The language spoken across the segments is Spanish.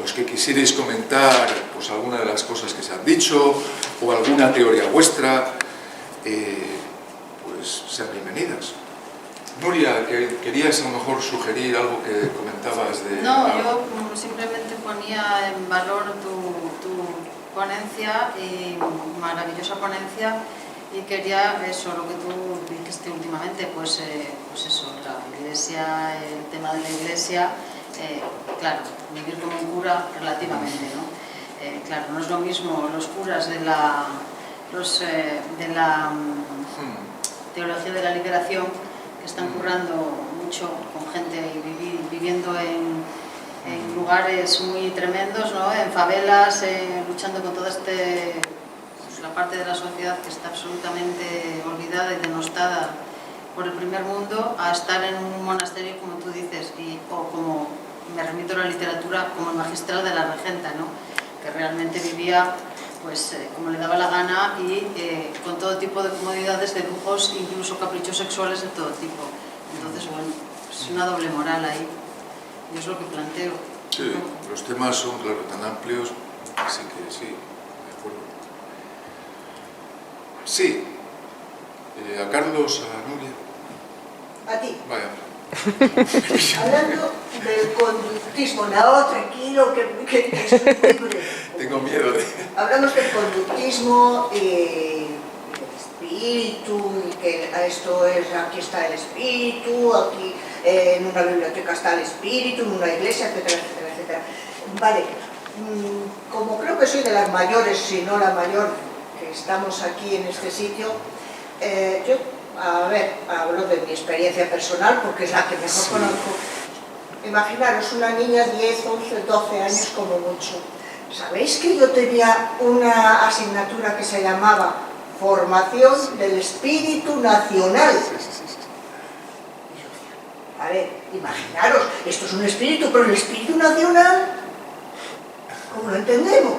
los que quisierais comentar pues alguna de las cosas que se han dicho o alguna teoría vuestra, pues sean bienvenidas. Nuria, ¿querías a lo mejor sugerir algo que comentabas de...? No, yo simplemente ponía en valor tu ponencia, y maravillosa ponencia, y quería eso, lo que tú dijiste últimamente, pues eso, la Iglesia, el tema de la Iglesia, claro, vivir como un cura relativamente, ¿no? Claro, no es lo mismo los curas de la teología de la liberación, que están currando mucho con gente y viviendo en lugares muy tremendos, ¿no? En favelas, luchando con toda la parte de la sociedad que está absolutamente olvidada y denostada por el primer mundo, a estar en un monasterio, como tú dices, o como me remito a la literatura, como el magistral de la regenta, ¿no? Que realmente vivía pues como le daba la gana y con todo tipo de comodidades, de lujos, incluso caprichos sexuales de todo tipo. Entonces, bueno, es una doble moral ahí, y es lo que planteo. Sí, los temas son, claro, tan amplios, así que sí, de acuerdo. Sí, a Carlos, a Nuria. A ti. Vaya. Hablando del conductismo, no, tranquilo, que estoy muy breve. Tengo miedo de... Hablamos del conductismo y del espíritu, y que esto es, aquí está el espíritu, aquí en una biblioteca está el espíritu, en una iglesia, etcétera, etcétera, etcétera. Vale, como creo que soy de las mayores, si no la mayor, que estamos aquí en este sitio, yo, a ver, hablo de mi experiencia personal porque es la que mejor conozco. Imaginaros una niña 10, 11, 12 años como mucho. ¿Sabéis que yo tenía una asignatura que se llamaba Formación del Espíritu Nacional? A ver, imaginaros, esto es un espíritu, pero el espíritu nacional, ¿cómo lo entendemos?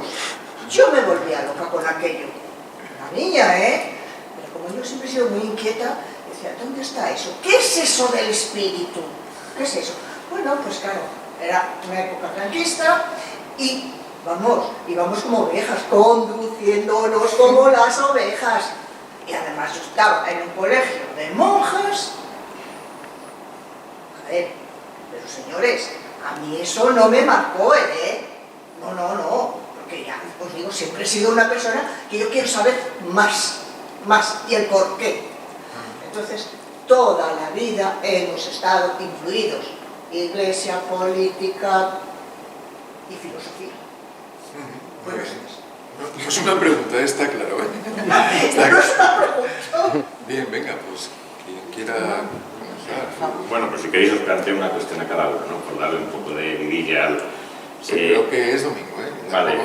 Yo me volvía loca con aquello. Una niña, Pero como yo siempre he sido muy inquieta, decía, ¿dónde está eso? ¿Qué es eso del espíritu? ¿Qué es eso? Bueno, pues claro, era una época franquista y íbamos como ovejas, conduciéndonos como las ovejas. Y además yo estaba en un colegio de monjas. A ver, pero señores, a mí eso no me marcó, No, porque ya os digo, siempre he sido una persona que yo quiero saber más, y el por qué. Entonces, toda la vida hemos estado influidos, iglesia, política y filosofía. Bueno, no es una pregunta, está claro, Esta no es una pregunta. Bien, venga, pues quien quiera comenzar. Bueno, pues si queréis os planteo una cuestión a cada uno, ¿no? Por darle un poco de vidilla al... Sí, creo que es domingo, Vale,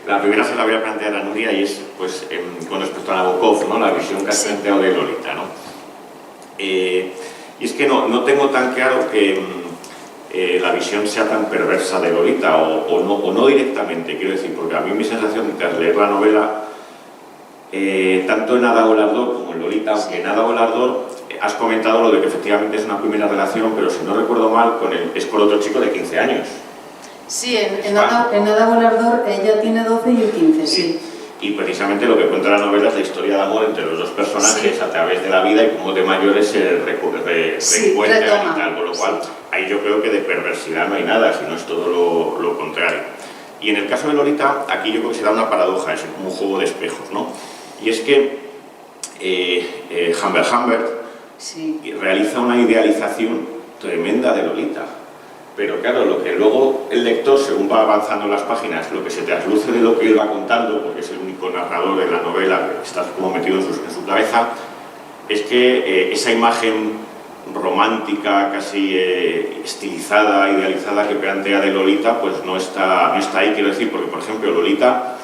la primera se la voy a plantear a Nuria y es, pues, con respecto a Nabokov, ¿no? La visión que has planteado de Lolita, ¿no? Y es que no tengo tan claro que la visión sea tan perversa de Lolita, o no directamente, quiero decir, porque a mí mi sensación tras leer la novela, tanto en Ada Volador como en Lolita, aunque en Ada Volador has comentado lo de que efectivamente es una primera relación, pero si no recuerdo mal, es con otro chico de 15 años. Sí, en Ada Volador ella tiene 12 y él 15, sí. Y precisamente lo que cuenta la novela es la historia de amor entre los dos personajes, sí, a través de la vida, y cómo de mayores se reencuentran y tal, con lo cual ahí yo creo que de perversidad no hay nada, sino es todo lo contrario. Y en el caso de Lolita, aquí yo creo que se da una paradoja, es como un juego de espejos, ¿no? Y es que Humbert realiza una idealización tremenda de Lolita. Pero claro, lo que luego el lector, según va avanzando en las páginas, lo que se trasluce de lo que él va contando, porque es el único narrador de la novela que está como metido en su cabeza, es que esa imagen romántica, casi estilizada, idealizada que plantea de Lolita, pues no está ahí, quiero decir, porque por ejemplo Lolita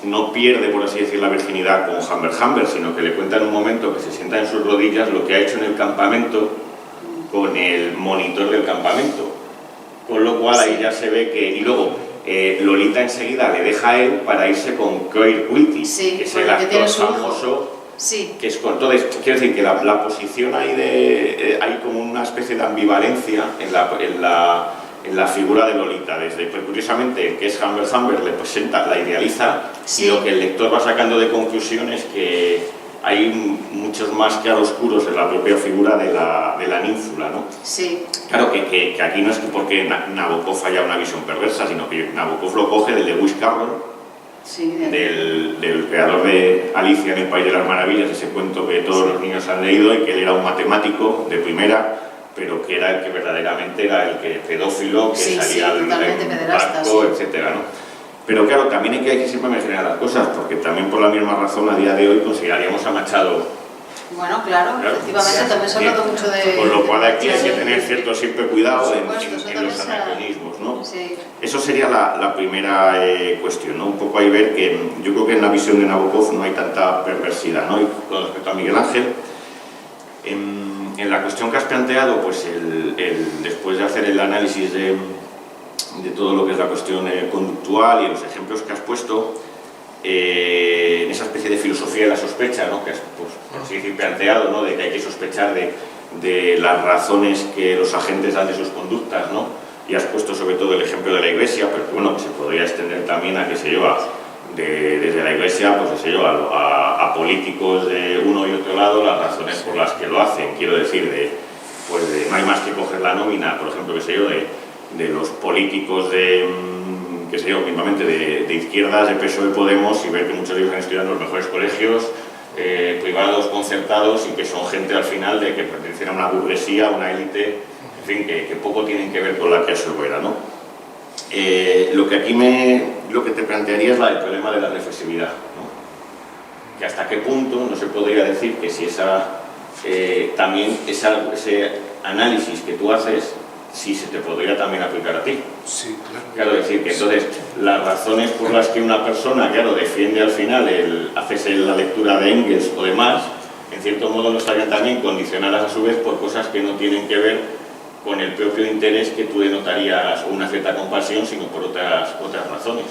no pierde, por así decir, la virginidad con Humbert, sino que le cuenta en un momento que se sienta en sus rodillas lo que ha hecho en el campamento con el monitor del campamento, con lo cual ahí ya se ve que... Y luego Lolita enseguida le deja a él para irse con Claire Whitty, que es el actor famoso Sí. Que es, entonces, quiero decir que la posición ahí hay como una especie de ambivalencia en la figura de Lolita, desde, pues, curiosamente, que es Humbert le presenta, la idealiza, Sí. y lo que el lector va sacando de conclusión es que hay muchos más claroscuros en la propia figura de la ninfula, ¿no? Sí. Claro que aquí no es que porque Nabokov haya una visión perversa, sino que Nabokov lo coge de Lewis Carroll, Sí, del creador de Alicia en el País de las Maravillas, ese cuento que todos los niños han leído, y que él era un matemático de primera, pero que era el que verdaderamente era el que pedófilo, que Sí, salía sí, totalmente en pederasta, barco, sí. etcétera, ¿no? Pero claro, también hay que siempre mencionar las cosas, porque también por la misma razón a día de hoy consideraríamos a Machado. Bueno, claro, efectivamente, también se ha hablado mucho de... Con lo cual aquí hay que Sí. tener cierto siempre cuidado Por supuesto, eso en también los anacronismos, ¿no? Sí. Eso sería la primera cuestión, ¿no? Un poco ahí ver que yo creo que en la visión de Nabokov no hay tanta perversidad, ¿no? Y con respecto a Miguel Ángel, en la cuestión que has planteado, pues después de hacer el análisis de todo lo que es la cuestión conductual y los ejemplos que has puesto, en esa especie de filosofía de la sospecha, ¿no? Que has, pues, por así decir, planteado, ¿no? De que hay que sospechar de las razones que los agentes dan de sus conductas, ¿no? Y has puesto sobre todo el ejemplo de la Iglesia, pero bueno, se podría extender también a, qué sé yo, desde la Iglesia, pues qué sé yo, a políticos de uno y otro lado, las razones por las que lo hacen. Quiero decir, no hay más que coger la nómina, por ejemplo, qué sé yo, de los políticos qué sé yo, mismamente de izquierdas, de PSOE, Podemos, y ver que muchos de ellos han estudiado en los mejores colegios privados, concertados, y que son gente al final de que pertenecen a una burguesía, a una élite, en fin, que poco tienen que ver con la clase obrera, ¿no? Lo que te plantearía es el problema de la reflexividad, ¿no? Que hasta qué punto no se podría decir que si también ese análisis que tú haces, si se te podría también aplicar a ti. Sí, claro. Claro, decir que entonces las razones por las que una persona, claro, defiende al final hacerse la lectura de Engels o demás, en cierto modo no estarían también condicionadas a su vez por cosas que no tienen que ver con el propio interés que tú denotarías o una cierta compasión, sino por otras razones.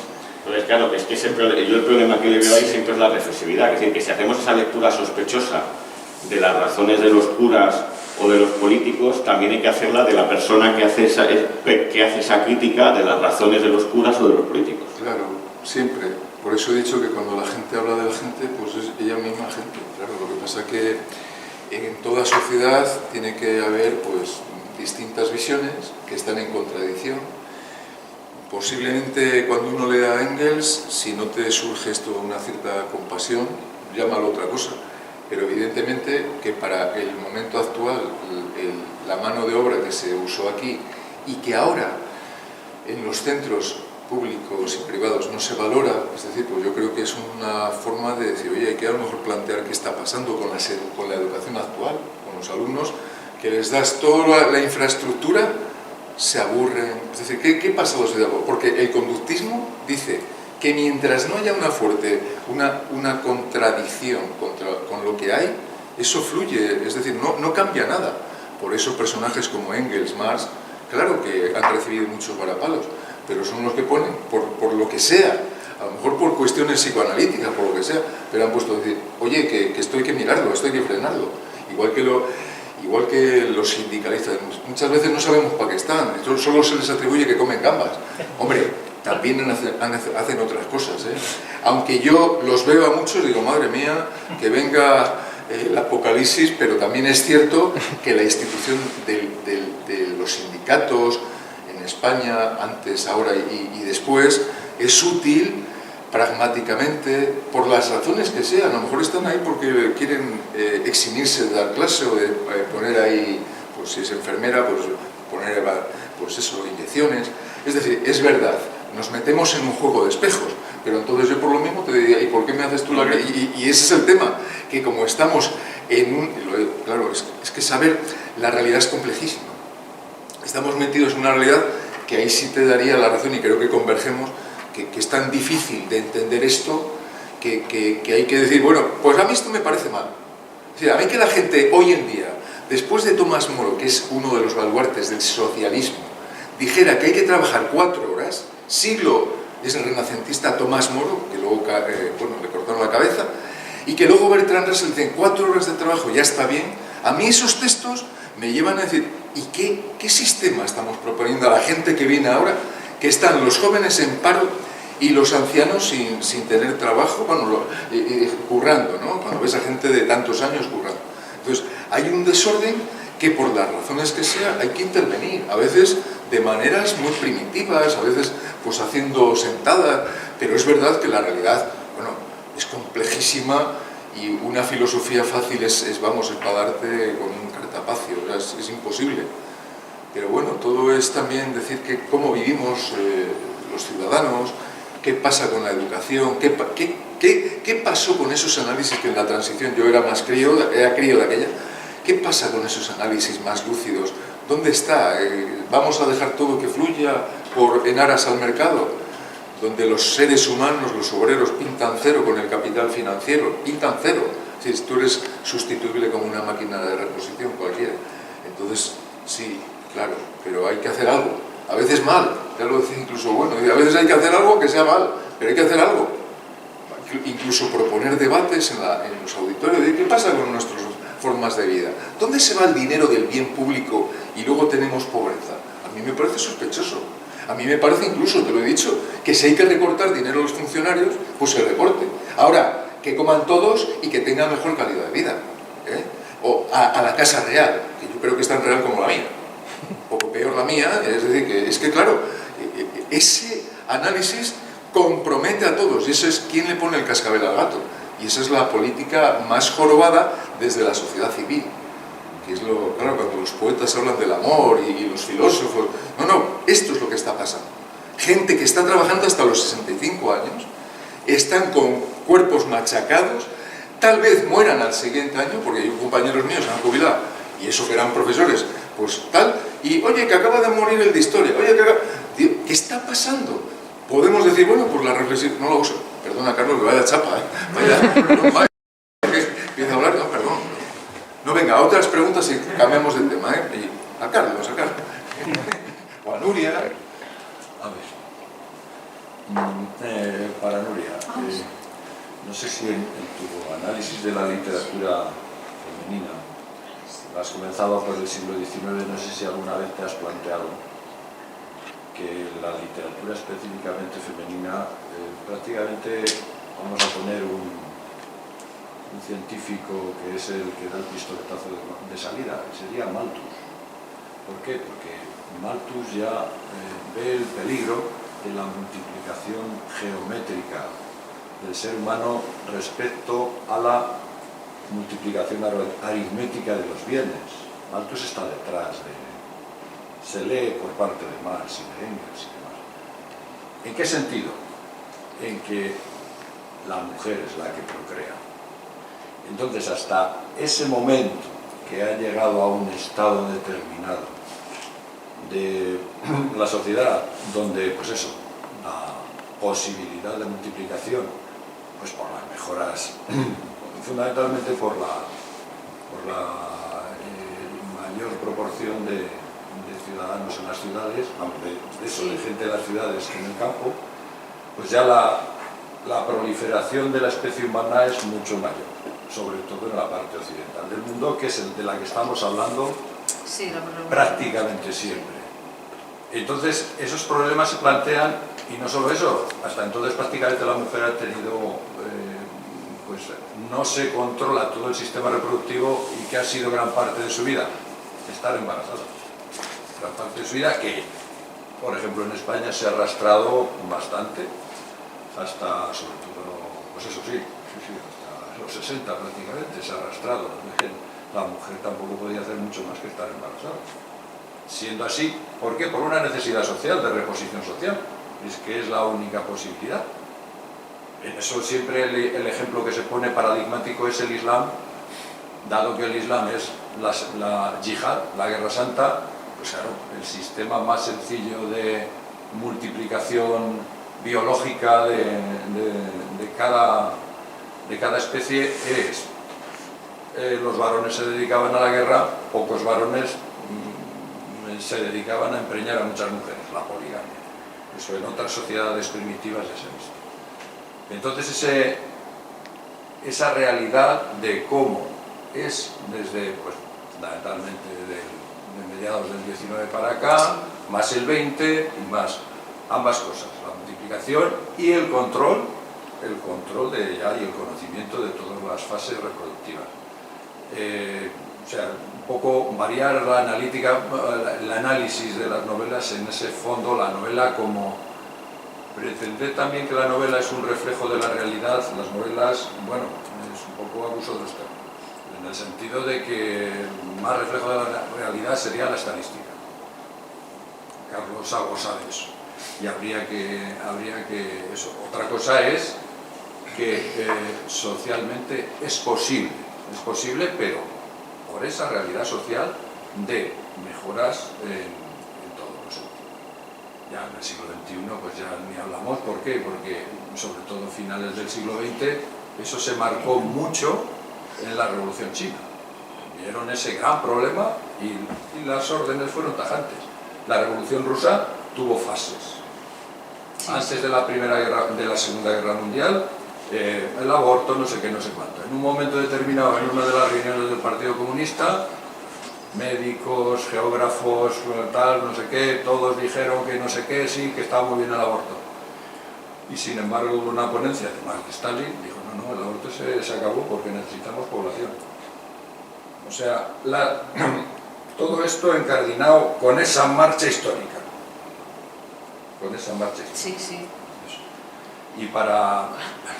Entonces, claro, que es que yo el problema que le veo ahí siempre es la reflexividad, es decir, que si hacemos esa lectura sospechosa de las razones de los curas o de los políticos, también hay que hacerla de la persona que hace esa crítica de las razones de los curas o de los políticos. Claro, siempre. Por eso he dicho que cuando la gente habla de la gente, pues es ella misma gente. Claro, lo que pasa es que en toda sociedad tiene que haber, pues, distintas visiones que están en contradicción. Posiblemente cuando uno lea a Engels, si no te surge esto una cierta compasión, llámalo otra cosa. Pero evidentemente que para el momento actual, la mano de obra que se usó aquí y que ahora en los centros públicos y privados no se valora, es decir, pues yo creo que es una forma de decir, oye, hay que a lo mejor plantear qué está pasando con la educación actual, con los alumnos, que les das toda la infraestructura, se aburren. Es decir, ¿qué pasa a los pedagogos? Porque el conductismo dice que mientras no haya una contradicción con lo que hay, eso fluye, es decir, no cambia nada. Por eso personajes como Engels, Marx, claro que han recibido muchos varapalos, pero son los que ponen, por lo que sea, a lo mejor por cuestiones psicoanalíticas, por lo que sea, pero han puesto a decir, oye, que esto hay que mirarlo, esto hay que frenarlo. Igual que los sindicalistas, muchas veces no sabemos para qué están, solo se les atribuye que comen gambas. Hombre, también hacen otras cosas, ¿eh? Aunque yo los veo a muchos y digo, madre mía, que venga el apocalipsis, pero también es cierto que la institución de los sindicatos en España, antes, ahora y después, es útil pragmáticamente, por las razones que sean. A lo mejor están ahí porque quieren eximirse de dar clase o de poner ahí, pues si es enfermera, pues poner, pues eso, inyecciones. Es decir, es verdad, nos metemos en un juego de espejos, pero entonces yo por lo mismo te diría, ¿y por qué me haces tú la...? Y ese es el tema, que como estamos claro, es que saber la realidad es complejísima. Estamos metidos en una realidad que ahí sí te daría la razón y creo que convergemos, que es tan difícil de entender esto, que hay que decir, bueno, pues a mí esto me parece mal. Es decir, a mí que la gente hoy en día, después de Tomás Moro, que es uno de los baluartes del socialismo, dijera que hay que trabajar 4 horas, es el renacentista Tomás Moro, que luego le cortaron la cabeza, y que luego Bertrand Russell dice 4 horas de trabajo ya está bien, a mí esos textos me llevan a decir, ¿y qué sistema estamos proponiendo a la gente que viene ahora, que están los jóvenes en paro y los ancianos sin tener trabajo, bueno, currando, ¿no? Cuando ves a gente de tantos años currando. Entonces, hay un desorden que por las razones que sea hay que intervenir, a veces de maneras muy primitivas, a veces pues haciendo sentadas, pero es verdad que la realidad, bueno, es complejísima y una filosofía fácil es vamos, espadarte con un cartapacio, o sea, es imposible. Pero bueno, todo es también decir que cómo vivimos los ciudadanos, qué pasa con la educación, qué pasó con esos análisis que en la transición yo era crío de aquella. ¿Qué pasa con esos análisis más lúcidos? ¿Dónde está? ¿Vamos a dejar todo que fluya en aras al mercado? Donde los seres humanos, los obreros, pintan cero con el capital financiero, pintan cero. Si tú eres sustituible como una máquina de reposición cualquiera. Entonces, sí, claro, pero hay que hacer algo. A veces mal, ya lo decía incluso bueno, a veces hay que hacer algo que sea mal, pero hay que hacer algo. Incluso proponer debates en los auditorios de qué pasa con nuestras formas de vida. ¿Dónde se va el dinero del bien público y luego tenemos pobreza? A mí me parece sospechoso. A mí me parece incluso, te lo he dicho, que si hay que recortar dinero a los funcionarios, pues se recorte. Ahora, que coman todos y que tengan mejor calidad de vida. O a la casa real, que yo creo que es tan real como la mía. Un poco peor la mía, es decir, que es que claro, ese análisis compromete a todos y eso es quién le pone el cascabel al gato. Y esa es la política más jorobada desde la sociedad civil. Que es claro, cuando los poetas hablan del amor y los filósofos... No, esto es lo que está pasando. Gente que está trabajando hasta los 65 años, están con cuerpos machacados, tal vez mueran al siguiente año, porque hay compañeros míos que han jubilado, y eso que eran profesores, pues tal, y oye, que acaba de morir el de historia, oye, ¿qué está pasando? Podemos decir, bueno, pues la reflexión, no lo uso, perdona Carlos, que vaya chapa, vaya, empieza a hablar, no, perdón. No, venga, otras preguntas y cambiamos de tema, Y a Carlos, o a Nuria. A ver, para Nuria, no sé si en tu análisis de la literatura femenina, has comenzado por el siglo XIX, no sé si alguna vez te has planteado que la literatura específicamente femenina, prácticamente, vamos a poner un científico que es el que da el pistoletazo de salida, sería Malthus. ¿Por qué? Porque Malthus ya ve el peligro de la multiplicación geométrica del ser humano respecto a la multiplicación aritmética de los bienes. Malthus está detrás se lee por parte de Marx y de Engels y demás. ¿En qué sentido? En que la mujer es la que procrea. Entonces, hasta ese momento que ha llegado a un estado determinado de la sociedad, donde, pues eso, la posibilidad de multiplicación, pues por las mejoras, fundamentalmente por la mayor proporción de ciudadanos en las ciudades, de gente de las ciudades que en el campo, pues ya la proliferación de la especie humana es mucho mayor, sobre todo en la parte occidental del mundo, que es el de la que estamos hablando prácticamente siempre. Entonces, esos problemas se plantean, y no solo eso, hasta entonces prácticamente la mujer ha tenido, pues no se controla todo el sistema reproductivo y que ha sido gran parte de su vida, estar embarazada. Gran parte de su vida que, por ejemplo, en España se ha arrastrado bastante, hasta, sobre todo, pues eso sí, hasta los 60 prácticamente se ha arrastrado. La mujer tampoco podía hacer mucho más que estar embarazada. Siendo así, ¿por qué? Por una necesidad social, de reposición social. Es que es la única posibilidad. En eso siempre el ejemplo que se pone paradigmático es el Islam, dado que el Islam es la yihad, la guerra santa, pues claro, el sistema más sencillo de multiplicación biológica de cada especie es los varones se dedicaban a la guerra, pocos varones se dedicaban a empreñar a muchas mujeres, la poligamia. Eso en otras sociedades primitivas ya se ha visto. Entonces esa realidad de cómo es desde, pues, fundamentalmente de mediados del 19 para acá, más el 20 y más ambas cosas, la multiplicación y el control de ella y el conocimiento de todas las fases reproductivas. O sea, un poco variar la analítica, el análisis de las novelas en ese fondo, la novela como pretender también que la novela es un reflejo de la realidad. Las novelas, bueno, es un poco abuso de los términos, en el sentido de que más reflejo de la realidad sería la estadística. Carlos algo sabe eso y habría que eso. Otra cosa es que socialmente es posible, pero por esa realidad social de mejoras en todos los sentidos. Ya en el siglo XXI pues ya ni hablamos. ¿Por qué? Porque sobre todo a finales del siglo XX eso se marcó mucho en la Revolución China. Vieron ese gran problema y las órdenes fueron tajantes. La Revolución Rusa tuvo fases. Antes de la Segunda Guerra Mundial, el aborto, no sé qué, no sé cuánto. En un momento determinado, en una de las reuniones del Partido Comunista, médicos, geógrafos, tal, no sé qué, todos dijeron que no sé qué, sí, que estaba muy bien el aborto. Y sin embargo hubo una ponencia de Marx Stalin, dijo, no, el aborto se acabó porque necesitamos población. O sea, todo esto encardinado con esa marcha histórica. Sí, sí. Y para...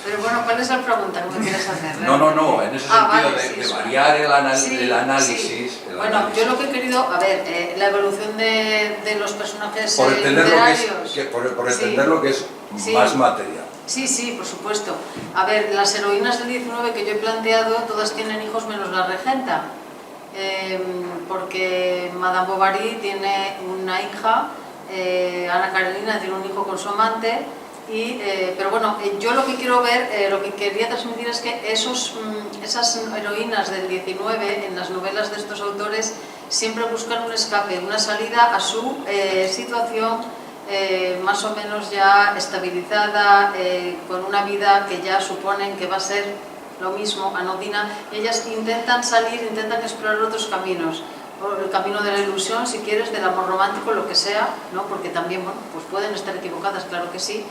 Pero bueno, ¿cuál es la pregunta que me quieres hacer? No, en ese sentido vale, de variar el análisis. Sí. Bueno, yo lo que he querido, a ver, la evolución de los personajes por entender literarios... por entender lo que es más material. Sí, por supuesto. A ver, las heroínas del 19 que yo he planteado, todas tienen hijos menos la regenta. Porque Madame Bovary tiene una hija, Ana Karenina tiene un hijo con su amante, pero bueno, yo lo que quiero ver, lo que quería transmitir es que esas heroínas del 19 en las novelas de estos autores siempre buscan un escape, una salida a su situación más o menos ya estabilizada, con una vida que ya suponen que va a ser lo mismo, anodina. Ellas intentan salir, intentan explorar otros caminos, el camino de la ilusión, si quieres, del amor romántico, lo que sea, ¿no? Porque también, bueno, pues pueden estar equivocadas, claro que sí,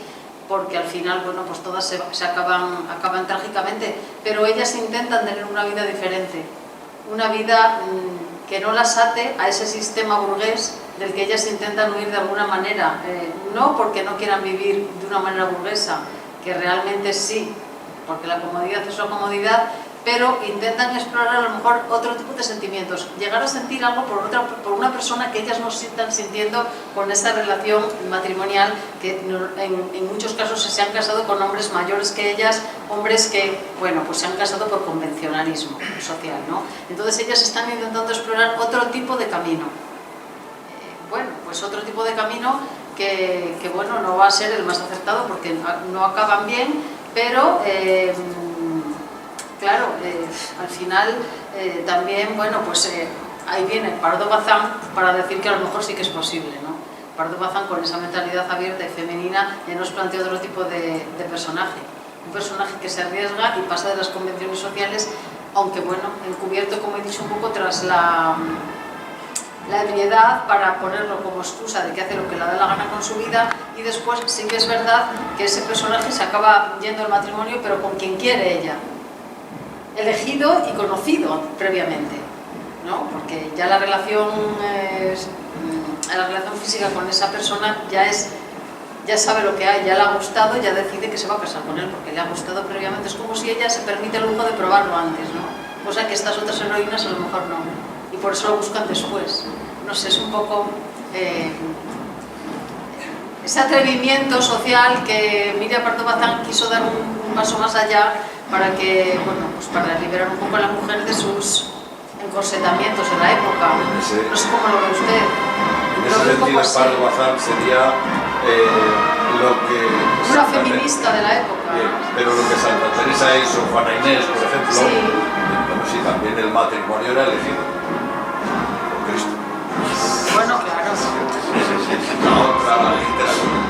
porque al final, bueno, pues todas se acaban trágicamente, pero ellas intentan tener una vida diferente, una vida que no las ate a ese sistema burgués del que ellas intentan huir de alguna manera, no porque no quieran vivir de una manera burguesa, que realmente sí, porque la comodidad es la comodidad, pero intentan explorar a lo mejor otro tipo de sentimientos, llegar a sentir algo por una persona que ellas no sientan sintiendo con esa relación matrimonial, que en muchos casos se han casado con hombres mayores que ellas, hombres que, bueno, pues se han casado por convencionalismo social, ¿no? Entonces ellas están intentando explorar otro tipo de camino. Bueno, pues otro tipo de camino que bueno, no va a ser el más acertado porque no acaban bien, pero claro, al final también, bueno, pues ahí viene Pardo Bazán para decir que a lo mejor sí que es posible, ¿no? Pardo Bazán, con esa mentalidad abierta y femenina, ya nos plantea otro tipo de personaje, un personaje que se arriesga y pasa de las convenciones sociales, aunque bueno, encubierto, como he dicho, un poco tras la ebriedad, para ponerlo como excusa de que hace lo que le da la gana con su vida, y después sí que es verdad que ese personaje se acaba yendo al matrimonio, pero con quien quiere ella, elegido y conocido previamente, ¿no? Porque ya la relación física con esa persona ya sabe lo que hay, ya le ha gustado, ya decide que se va a casar con él porque le ha gustado previamente. Es como si ella se permite el lujo de probarlo antes, ¿no? Cosa que estas otras heroínas a lo mejor no, y por eso lo buscan después. No sé, es un poco ese atrevimiento social que Miria Pardo Bazán quiso dar un paso más allá para que, bueno, pues para liberar un poco a la mujer de sus encorsetamientos de la época. No sé cómo lo ve usted. En ese sentido, Pardo Bazán sería lo que... una feminista de la época. Pero lo que Santa Teresa hizo, Juana Inés, por ejemplo, sí. Bueno, sí, también el matrimonio era elegido por Cristo. Bueno, claro. La otra literatura.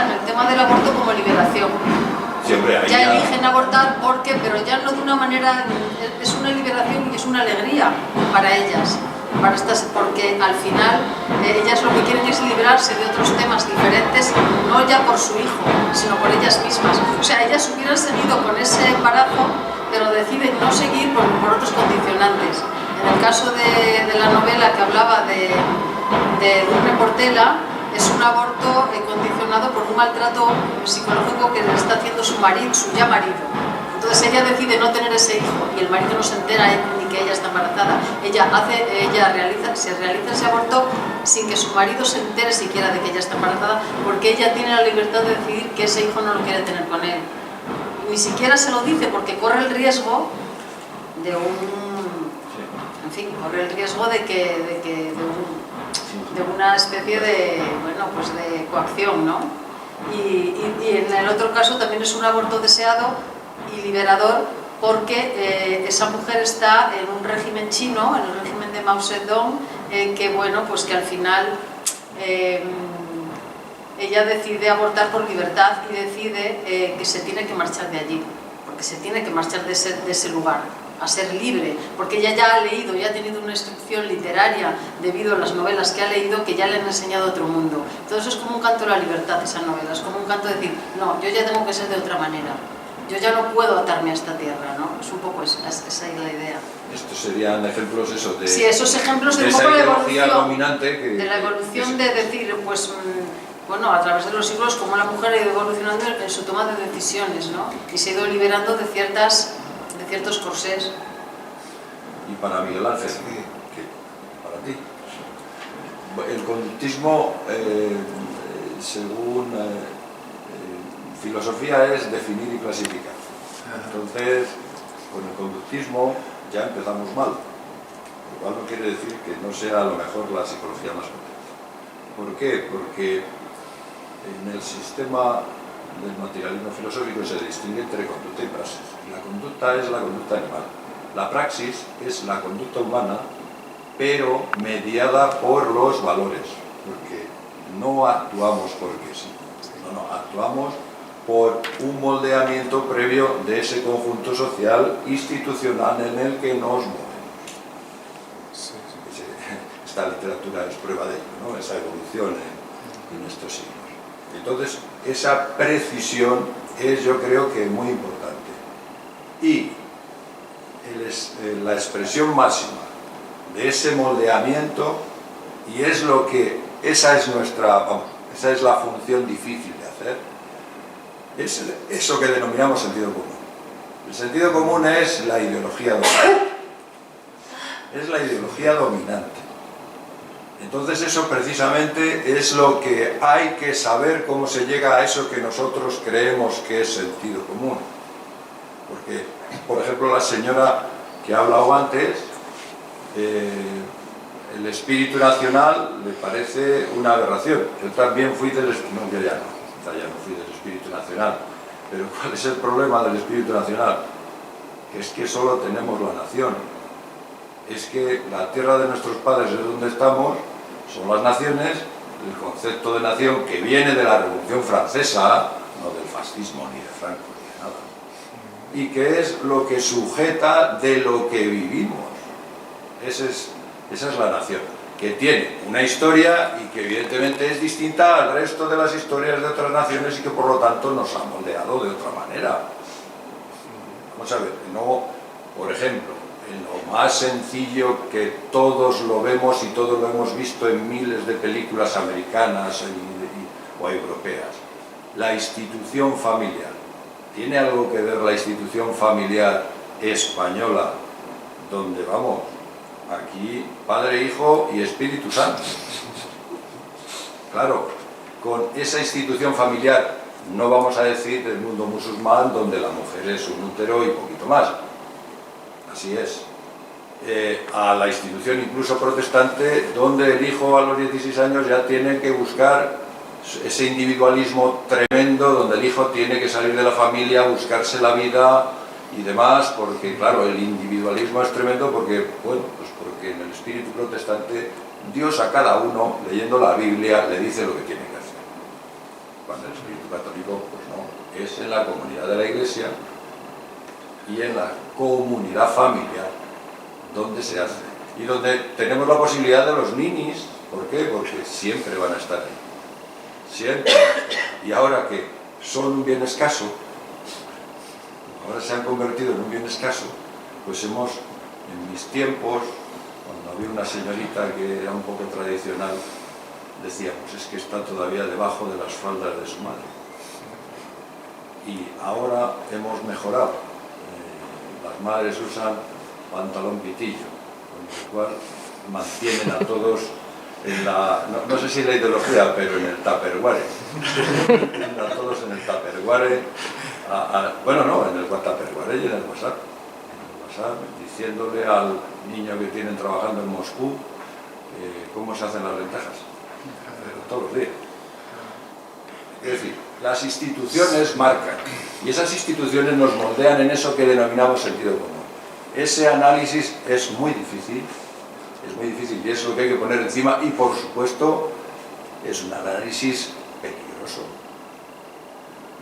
utilizan el tema del aborto como liberación. Siempre hay Ya eligen abortar porque, pero ya no de una manera, es una liberación y es una alegría para ellas, porque al final ellas lo que quieren es librarse de otros temas diferentes, no ya por su hijo, sino por ellas mismas. O sea, ellas hubieran seguido con ese embarazo, pero deciden no seguir por otros condicionantes. En el caso de la novela que hablaba de Edurne Portela, es un aborto condicionado por un maltrato psicológico que le está haciendo su ya marido. Entonces ella decide no tener ese hijo y el marido no se entera ni que ella está embarazada. Se realiza ese aborto sin que su marido se entere siquiera de que ella está embarazada, porque ella tiene la libertad de decidir que ese hijo no lo quiere tener con él. Ni siquiera se lo dice porque corre el riesgo de una especie de coacción, ¿no? Y en el otro caso también es un aborto deseado y liberador, porque esa mujer está en un régimen chino, en el régimen de Mao Zedong, que al final ella decide abortar por libertad y decide que se tiene que marchar de allí, porque se tiene que marchar de ese lugar, a ser libre, porque ella ya ha leído, ya ha tenido una instrucción literaria debido a las novelas que ha leído, que ya le han enseñado otro mundo. Entonces es como un canto a la libertad, esas novelas, como un canto de decir, no, yo ya tengo que ser de otra manera, yo ya no puedo atarme a esta tierra, ¿no? Es un poco esa es la idea. Estos serían ejemplos de... Sí, esos ejemplos de esa un poco ideología dominante de la evolución de decir, a través de los siglos, como la mujer ha ido evolucionando en su toma de decisiones, ¿no? Y se ha ido liberando de ciertos corsés. Y para Miguel Ángel, para ti, el conductismo, según filosofía, es definir y clasificar. Entonces, con el conductismo ya empezamos mal, lo cual no quiere decir que no sea a lo mejor la psicología más completa. ¿Por qué? Porque en el sistema del materialismo filosófico se distingue entre conducta y praxis. La conducta es la conducta animal. La praxis es la conducta humana, pero mediada por los valores, porque no actuamos porque sí, actuamos por un moldeamiento previo de ese conjunto social institucional en el que nos movemos. Esta literatura es prueba de ello, ¿no? Esa evolución en estos siglos. Entonces, esa precisión es, yo creo, que muy importante. Y la expresión máxima de ese moldeamiento, y es lo que, esa es la función difícil de hacer, es eso que denominamos sentido común. El sentido común es la ideología dominante. Es la ideología dominante. Entonces eso precisamente es lo que hay que saber, cómo se llega a eso que nosotros creemos que es sentido común. Porque, por ejemplo, la señora que ha hablado antes, el espíritu nacional le parece una aberración. Yo también fui del espíritu, no, yo ya no fui del espíritu nacional. Pero ¿cuál es el problema del espíritu nacional? Que es que solo tenemos la nación. Es que la tierra de nuestros padres es donde estamos, son las naciones, el concepto de nación que viene de la Revolución Francesa, no del fascismo ni de Franco ni de nada, y que es lo que sujeta de lo que vivimos. Esa es la nación, que tiene una historia y que evidentemente es distinta al resto de las historias de otras naciones y que por lo tanto nos ha moldeado de otra manera. Vamos a ver, no, por ejemplo, en lo más sencillo que todos lo vemos y todos lo hemos visto en miles de películas americanas o europeas, la institución familiar. ¿Tiene algo que ver la institución familiar española, donde vamos, aquí Padre, Hijo y Espíritu Santo? Claro, con esa institución familiar, no vamos a decir del mundo musulmán, donde la mujer es un útero y poquito más. Así es. A la institución incluso protestante, donde el hijo a los 16 años ya tiene que buscar ese individualismo tremendo, donde el hijo tiene que salir de la familia, buscarse la vida y demás, porque claro, el individualismo es tremendo porque, bueno, pues porque en el espíritu protestante Dios a cada uno, leyendo la Biblia, le dice lo que tiene que hacer. cuando el espíritu católico, pues no, es en la comunidad de la Iglesia y en la comunidad familiar donde se hace y donde tenemos la posibilidad de los ninis. ¿Por qué? Porque siempre van a estar ahí, siempre van a estar. Y ahora que son un bien escaso, ahora se han convertido en un bien escaso, pues hemos, en mis tiempos, cuando había una señorita que era un poco tradicional, decíamos, es que está todavía debajo de las faldas de su madre. Y ahora hemos mejorado. Las madres usan pantalón pitillo, con lo cual mantienen a todos en la, no sé si la ideología, pero en el Tupperware. A todos en el Tupperware, bueno, no, en el Tupperware y en el WhatsApp. Diciéndole al niño que tienen trabajando en Moscú cómo se hacen las lentejas. Todos los días. Es decir, las instituciones marcan y esas instituciones nos moldean en eso que denominamos sentido común. Ese análisis es muy difícil y es lo que hay que poner encima y, por supuesto, es un análisis peligroso,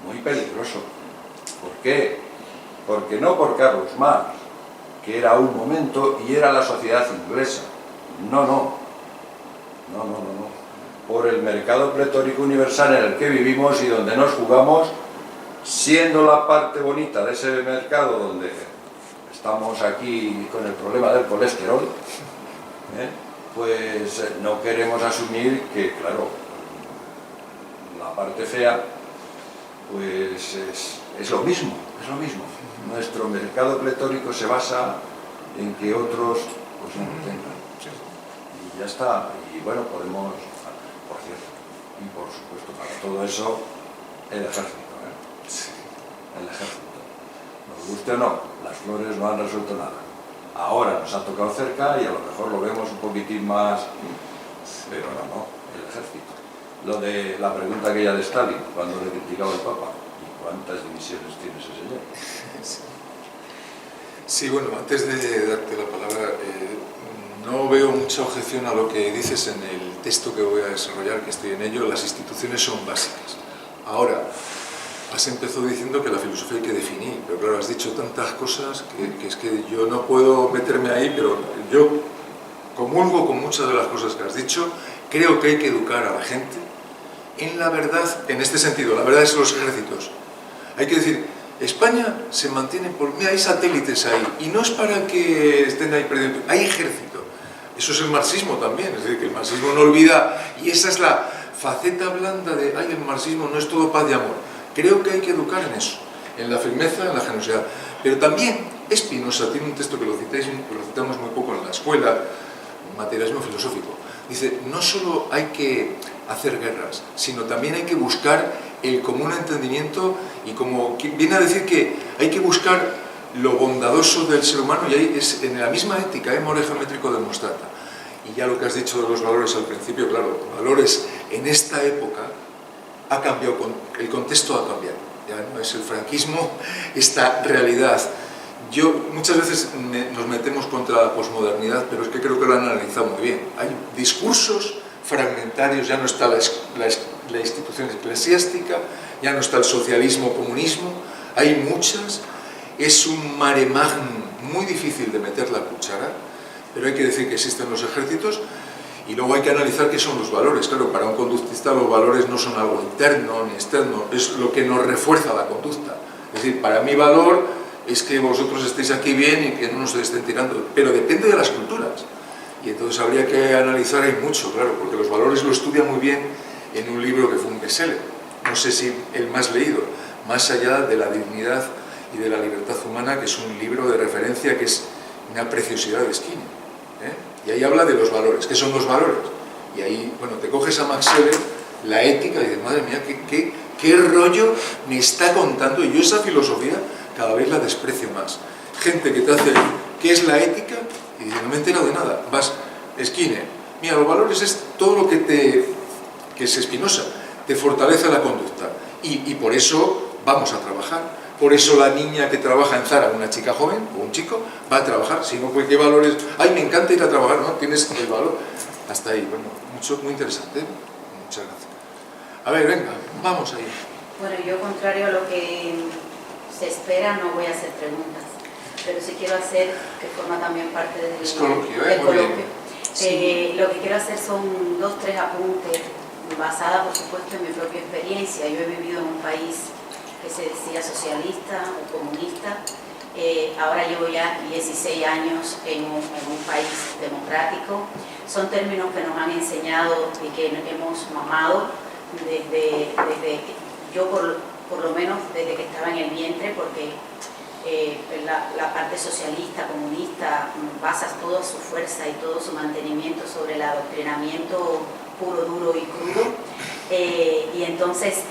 muy peligroso. ¿Por qué? Porque no por Carlos Marx, que era un momento y era la sociedad inglesa. No. Por el mercado pletórico universal en el que vivimos y donde nos jugamos, siendo la parte bonita de ese mercado donde estamos aquí con el problema del colesterol, pues no queremos asumir que, claro, la parte fea pues es lo mismo. Nuestro mercado pletórico se basa en que otros pues no lo tengan. Y ya está. Y bueno, podemos, por cierto, y por supuesto para todo eso, el ejército. El ejército. Nos guste o no, las flores no han resuelto nada. Ahora nos ha tocado cerca y a lo mejor lo vemos un poquitín más, pero no, el ejército. Lo de la pregunta aquella de Stalin, cuando le criticaba al Papa. ¿Cuántas divisiones tiene ese señor? Sí, bueno, antes de darte la palabra, no veo mucha objeción a lo que dices en el texto que voy a desarrollar, que estoy en ello. Las instituciones son básicas. Ahora, has empezado diciendo que la filosofía hay que definir, pero claro, has dicho tantas cosas que es que yo no puedo meterme ahí, pero yo comulgo con muchas de las cosas que has dicho. Creo que hay que educar a la gente en la verdad, en este sentido. La verdad es los ejércitos. Hay que decir, España se mantiene por... Mira, hay satélites ahí, y no es para que estén ahí perdiendo, hay ejército. Eso es el marxismo también, es decir, que el marxismo no olvida, y esa es la faceta blanda de, ay, el marxismo no es todo paz y amor. Creo que hay que educar en eso, en la firmeza, en la generosidad. Pero también Spinoza tiene un texto que lo citamos muy poco en la escuela, materialismo filosófico. Dice, no solo hay que hacer guerras, sino también hay que buscar el común entendimiento, y como viene a decir que hay que buscar lo bondadoso del ser humano, y ahí es en la misma ética, more geométrico de Mostrata. Y ya lo que has dicho de los valores al principio, claro, valores en esta época ha cambiado, el contexto ha cambiado, ya no es el franquismo, esta realidad. Muchas veces nos metemos contra la posmodernidad, pero es que creo que lo han analizado muy bien. Hay discursos fragmentarios, ya no está la institución eclesiástica, ya no está el socialismo, comunismo, hay muchas, es un mare magnum muy difícil de meter la cuchara, pero hay que decir que existen los ejércitos, y luego hay que analizar qué son los valores. Claro, para un conductista los valores no son algo interno ni externo, es lo que nos refuerza la conducta. Es decir, para mí valor es que vosotros estéis aquí bien y que no nos estén tirando, pero depende de las culturas. Y entonces habría que analizar ahí mucho, claro, porque los valores lo estudia muy bien en un libro que fue un bestseller, no sé si el más leído, Más allá de la dignidad y de la libertad humana, que es un libro de referencia que es una preciosidad de Skinner. Y ahí habla de los valores. ¿Qué son los valores? Y ahí, bueno, te coges a Max Scheler, la ética, y dices, madre mía, ¿qué rollo me está contando? Y yo esa filosofía cada vez la desprecio más. Gente que te hace, ¿qué es la ética? Y dice, no me he enterado de nada. Vas, Skinner, mira, los valores es todo lo que es Spinoza, te fortalece la conducta. Y por eso vamos a trabajar. Por eso la niña que trabaja en Zara, una chica joven o un chico, va a trabajar. Si no, pues, ¿qué valores? Ay, me encanta ir a trabajar, ¿no? Tienes el valor. Hasta ahí, bueno, muy interesante. Muchas gracias. A ver, venga, vamos ahí. Bueno, yo contrario a lo que se espera no voy a hacer preguntas, pero sí quiero hacer, que forma también parte del coloquio, del muy coloquio. bien. Sí. Lo que quiero hacer son 2 o 3 apuntes, basada por supuesto en mi propia experiencia. Yo he vivido en un país que se decía socialista o comunista, ahora llevo ya 16 años en un país democrático. Son términos que nos han enseñado y que hemos mamado desde yo por lo menos desde que estaba en el vientre, porque la parte socialista, comunista, basa toda su fuerza y todo su mantenimiento sobre el adoctrinamiento puro, duro y crudo. Y entonces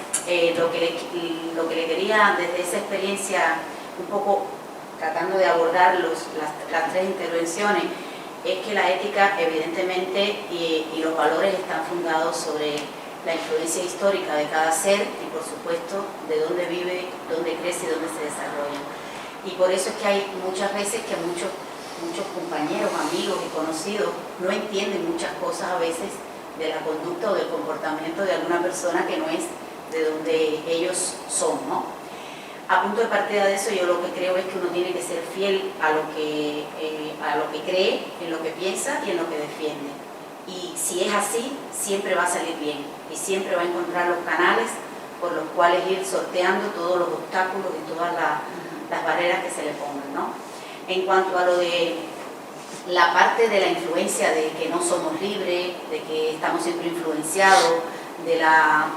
lo que le quería desde esa experiencia, un poco tratando de abordar las 3 intervenciones, es que la ética evidentemente y los valores están fundados sobre la influencia histórica de cada ser y por supuesto de dónde vive, dónde crece y dónde se desarrolla. Y por eso es que hay muchas veces que muchos compañeros, amigos y conocidos no entienden muchas cosas a veces de la conducta o del comportamiento de alguna persona que no es de donde ellos son, ¿no? A punto de partida de eso, yo lo que creo es que uno tiene que ser fiel a lo que cree, en lo que piensa y en lo que defiende. Y si es así, siempre va a salir bien y siempre va a encontrar los canales por los cuales ir sorteando todos los obstáculos y todas las barreras que se le pongan, ¿no? En cuanto a lo de la parte de la influencia de que no somos libres, de que estamos siempre influenciados, de la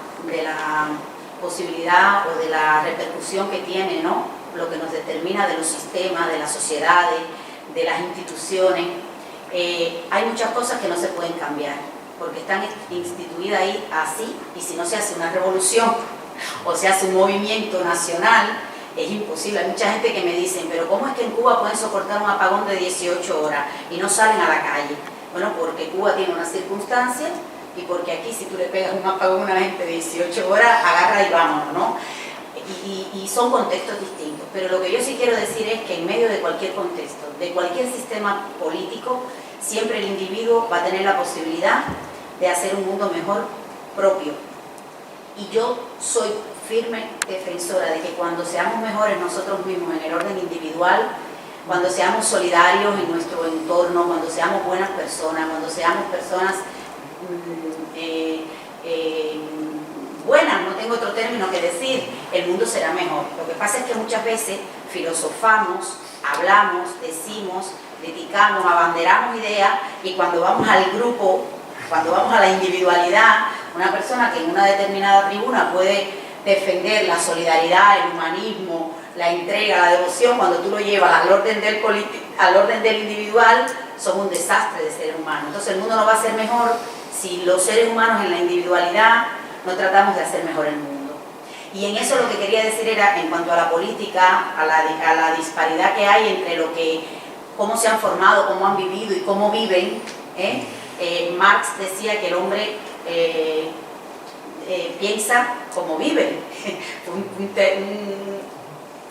posibilidad o de la repercusión que tiene, ¿no?, lo que nos determina de los sistemas, de las sociedades, de las instituciones, hay muchas cosas que no se pueden cambiar porque están instituidas ahí así, y si no se hace una revolución o se hace un movimiento nacional, es imposible. Hay mucha gente que me dicen, pero ¿cómo es que en Cuba pueden soportar un apagón de 18 horas y no salen a la calle? Bueno, porque Cuba tiene unas circunstancias y porque aquí si tú le pegas un apagón a una gente de 18 horas, agarra y vámonos, ¿no? Y son contextos distintos. Pero lo que yo sí quiero decir es que en medio de cualquier contexto, de cualquier sistema político, siempre el individuo va a tener la posibilidad de hacer un mundo mejor propio. Y yo soy firme defensora de que cuando seamos mejores nosotros mismos en el orden individual, cuando seamos solidarios en nuestro entorno, cuando seamos buenas personas, cuando seamos personas buenas, no tengo otro término que decir, el mundo será mejor. Lo que pasa es que muchas veces filosofamos, hablamos, decimos, criticamos, abanderamos ideas, y cuando vamos al grupo, cuando vamos a la individualidad, una persona que en una determinada tribuna puede defender la solidaridad, el humanismo, la entrega, la devoción, cuando tú lo llevas al orden del individual, son un desastre de ser humano. Entonces el mundo no va a ser mejor si los seres humanos en la individualidad no tratamos de hacer mejor el mundo. Y en eso lo que quería decir era, en cuanto a la política, a la disparidad que hay entre cómo se han formado, cómo han vivido y cómo viven. Marx decía que el hombre piensa como vive.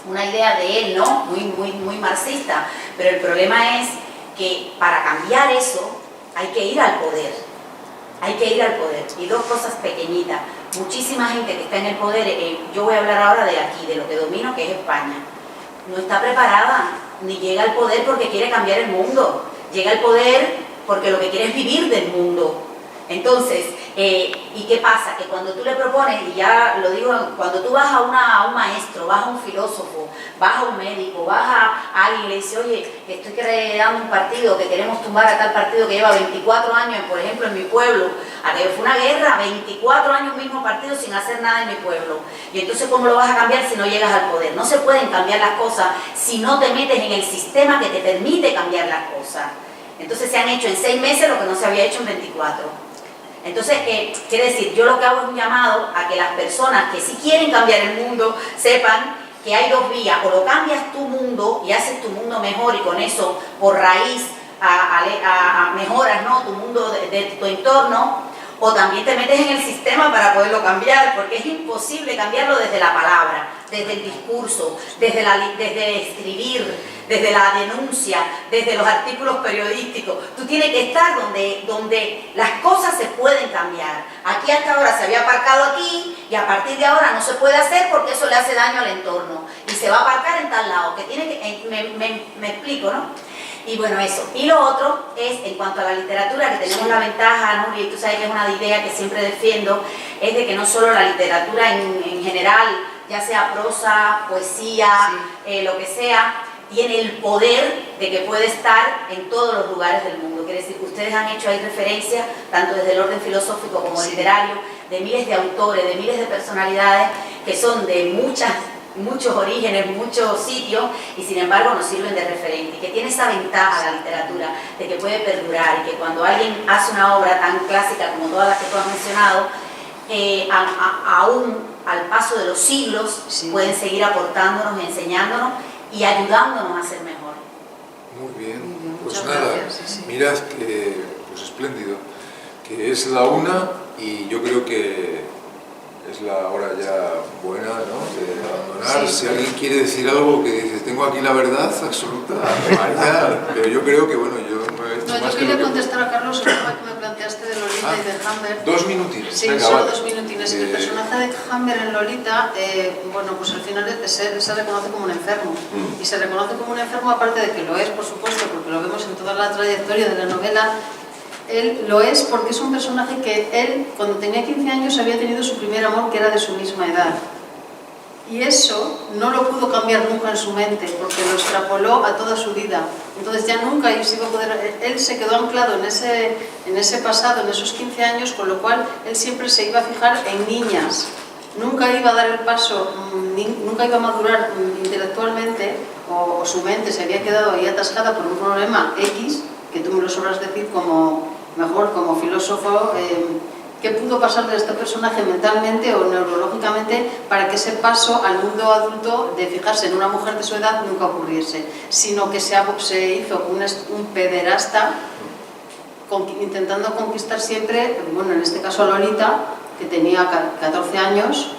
Una idea de él, ¿no?, muy marxista. Pero el problema es que para cambiar eso hay que ir al poder. Hay que ir al poder. Y 2 cosas pequeñitas. Muchísima gente que está en el poder, yo voy a hablar ahora de aquí, de lo que domino, que es España, no está preparada, ni llega al poder porque quiere cambiar el mundo. Llega al poder porque lo que quiere es vivir del mundo. Entonces, ¿y qué pasa? Que cuando tú le propones, y ya lo digo, cuando tú vas a un maestro, vas a un filósofo, vas a un médico, vas a alguien y le dices, oye, estoy creando un partido, que queremos tumbar a tal partido que lleva 24 años, por ejemplo, en mi pueblo, aquello fue una guerra, 24 años mismo partido sin hacer nada en mi pueblo. Y entonces, ¿cómo lo vas a cambiar si no llegas al poder? No se pueden cambiar las cosas si no te metes en el sistema que te permite cambiar las cosas. Entonces se han hecho en 6 meses lo que no se había hecho en 24. Entonces, quiere decir, yo lo que hago es un llamado a que las personas que sí quieren cambiar el mundo sepan que hay 2 vías: o lo cambias tu mundo y haces tu mundo mejor, y con eso por raíz mejoras, ¿no?, tu mundo de tu entorno, o también te metes en el sistema para poderlo cambiar, porque es imposible cambiarlo desde la palabra, desde el discurso, desde escribir, desde la denuncia, desde los artículos periodísticos. Tú tienes que estar donde las cosas se pueden cambiar. Aquí hasta ahora se había aparcado aquí y a partir de ahora no se puede hacer porque eso le hace daño al entorno y se va a aparcar en tal lado, que tiene que, me explico, ¿no? Y bueno, eso. Y lo otro es, en cuanto a la literatura, que tenemos la ventaja, Nuria, y tú sabes que es una idea que siempre defiendo, es de que no solo la literatura en general, ya sea prosa, poesía, lo que sea, tiene el poder de que puede estar en todos los lugares del mundo. Quiere decir que ustedes han hecho ahí referencia, tanto desde el orden filosófico como literario, de miles de autores, de miles de personalidades que son de muchos orígenes, muchos sitios, y sin embargo nos sirven de referente, y que tiene esa ventaja la literatura, de que puede perdurar, y que cuando alguien hace una obra tan clásica como todas las que tú has mencionado, aún al paso de los siglos pueden seguir aportándonos, enseñándonos y ayudándonos a ser mejor. Muy bien, pues muchas nada, gracias, mirad que, pues espléndido, que es la 1 y yo creo que es la hora ya buena, ¿no?, de abandonar. Si alguien quiere decir algo que dice, tengo aquí la verdad absoluta, María, pero yo creo que, bueno, yo no he hecho No, más yo que quería lo que... contestar a Carlos el tema que me planteaste de Lolita y de Hamber. 2 minutines, Sí, venga, solo vale. 2 minutines. El personaje de Hamber en Lolita, bueno, pues al final se reconoce como un enfermo. Y se reconoce como un enfermo, aparte de que lo es, por supuesto, porque lo vemos en toda la trayectoria de la novela. Él lo es porque es un personaje que él, cuando tenía 15 años, había tenido su primer amor, que era de su misma edad. Y eso no lo pudo cambiar nunca en su mente, porque lo extrapoló a toda su vida. Entonces ya nunca se iba a poder... Él se quedó anclado en ese pasado, en esos 15 años, con lo cual él siempre se iba a fijar en niñas. Nunca iba a dar el paso, nunca iba a madurar intelectualmente, o su mente se había quedado ahí atascada por un problema X, que tú me lo sabrás decir mejor como filósofo, ¿qué pudo pasarle a este personaje mentalmente o neurológicamente para que ese paso al mundo adulto de fijarse en una mujer de su edad nunca ocurriese? Sino que se hizo un pederasta intentando conquistar siempre, bueno, en este caso a Lolita, que tenía 14 años,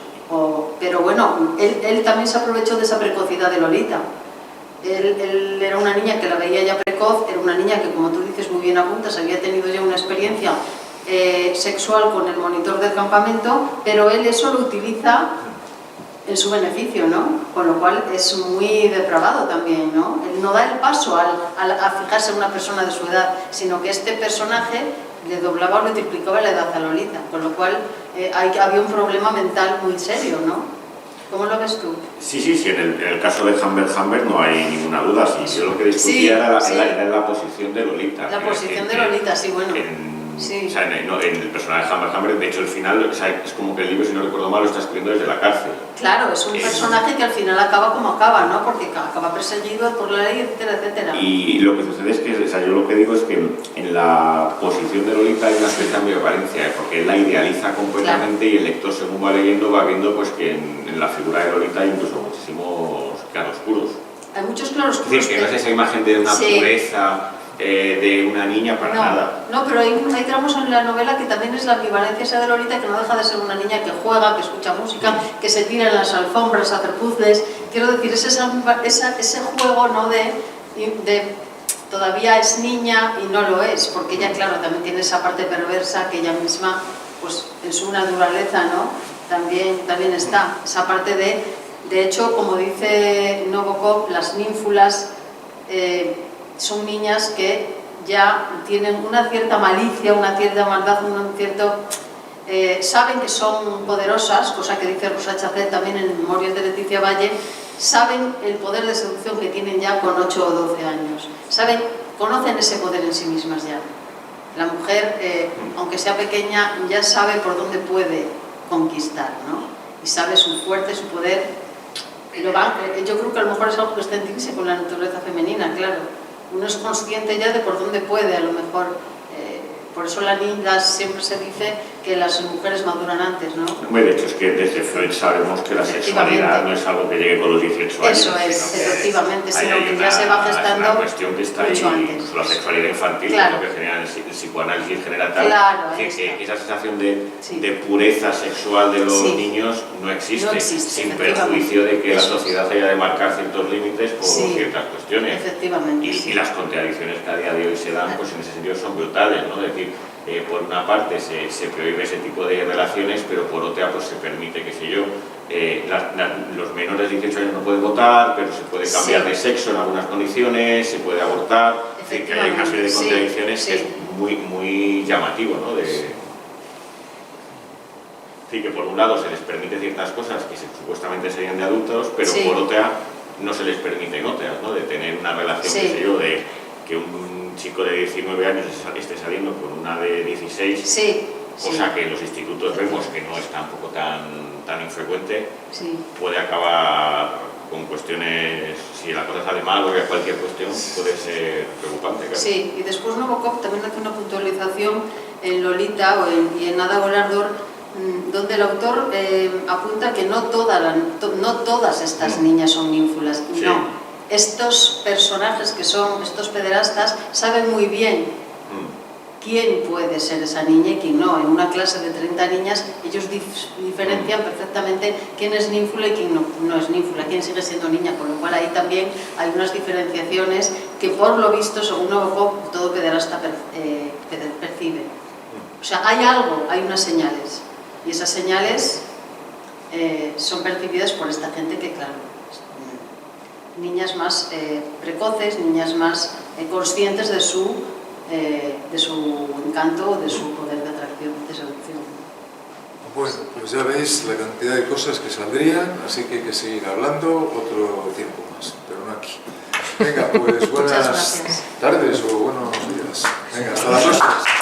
pero bueno, él también se aprovechó de esa precocidad de Lolita. Él era una niña que la veía ya precoz, era una niña que, como tú dices, muy bien apuntas, había tenido ya una experiencia sexual con el monitor del campamento, pero él eso lo utiliza en su beneficio, ¿no? Con lo cual es muy depravado también, ¿no? Él no da el paso a fijarse en una persona de su edad, sino que este personaje le doblaba o le triplicaba la edad a Lolita, con lo cual había un problema mental muy serio, ¿no? ¿Cómo lo ves tú? Sí, en el caso de Hamber no hay ninguna duda. Sí, yo lo que discutía era la posición de Lolita. La posición de Lolita, sí, bueno. O sea, en el personaje de Hamber, de hecho, el final, o sea, es como que el libro, si no recuerdo mal, lo está escribiendo desde la cárcel. Claro, es un personaje que al final acaba como acaba, ¿no? Porque acaba perseguido por la ley, etcétera, etcétera. Y lo que sucede es que, o sea, yo lo que digo es que en la posición de Lolita hay una cierta ambivalencia, porque él la idealiza completamente, claro. Y el lector, según va leyendo, va viendo pues que en la figura de Lolita hay incluso muchísimos claroscuros. Hay muchos claroscuros. Es decir, que no es esa imagen de una pureza, de una niña para nada. No, pero hay tramos en la novela que también es la ambivalencia esa de Lolita, que no deja de ser una niña que juega, que escucha música, que se tira en las alfombras a hacer puzzles. Quiero decir, es ese juego, ¿no? de todavía es niña y no lo es, porque ella, claro, también tiene esa parte perversa que ella misma, pues en su naturaleza, ¿no? También está esa parte de hecho, como dice Nabokov, las ninfulas son niñas que ya tienen una cierta malicia, una cierta maldad, saben que son poderosas, cosa que dice Rosa Chacet también en Memorias de Leticia Valle, saben el poder de seducción que tienen ya con 8 o 12 años, conocen ese poder en sí mismas ya. La mujer, aunque sea pequeña, ya sabe por dónde puede conquistar, ¿no? Y sabe su fuerza, su poder. Yo creo que a lo mejor es algo que está intrínseco con la naturaleza femenina, claro. Uno es consciente ya de por dónde puede, a lo mejor. Por eso la niña siempre se dice que las mujeres maduran antes, ¿no? De hecho, es que desde Freud sabemos que la sexualidad no es algo que llegue con los 18 años. Eso es, sino que efectivamente, sino hay que ya se va una gestando cuestión que está ahí, mucho antes. incluso la sexualidad infantil, Claro. lo que genera el psicoanálisis genera tal, Claro, que está. esa sensación de, Sí. de pureza sexual de los Sí. niños no existe, No existe, sin efectivamente. perjuicio de que la Eso es. sociedad haya de marcar ciertos límites por Sí. ciertas cuestiones. Efectivamente, Y sí. las contradicciones que a día de hoy se dan, pues en ese sentido son brutales, ¿no? Es decir, por una parte se prohíbe ese tipo de relaciones, pero por otra pues se permite, qué sé yo, los menores de 18 años no pueden votar, pero se puede cambiar Sí. de sexo en algunas condiciones, se puede abortar, es decir, que hay una serie de Sí, contradicciones sí. que es muy llamativo, ¿no? Sí, que por un lado se les permite ciertas cosas que supuestamente serían de adultos, pero Sí. por otra no se les permiten otras, ¿no? De tener una relación, Sí. qué sé yo, de que un chico de 19 años esté saliendo con una de 16, Sí, cosa sí, que en los institutos vemos que no es tampoco tan infrecuente, sí. puede acabar con cuestiones, si la cosa sale mal o cualquier cuestión, puede ser preocupante. Claro. Sí, y después Nabokov también hace una puntualización en Lolita y en Nada Volador, donde el autor apunta que no todas estas niñas son ninfulas. Sí. No, estos personajes que son estos pederastas saben muy bien quién puede ser esa niña y quién no. En una clase de 30 niñas ellos diferencian perfectamente quién es ninfula y quién no es ninfula, quién sigue siendo niña, con lo cual ahí también hay unas diferenciaciones que por lo visto, según Nabokov, todo pederasta percibe. O sea, hay algo, hay unas señales, y esas señales son percibidas por esta gente que, claro, niñas más precoces, niñas más conscientes de su encanto, de su poder de atracción, de seducción. Bueno, pues ya veis la cantidad de cosas que saldrían, así que hay que seguir hablando otro tiempo más, pero no aquí. Venga, pues buenas gracias. tardes o buenos días. Venga, hasta la próxima.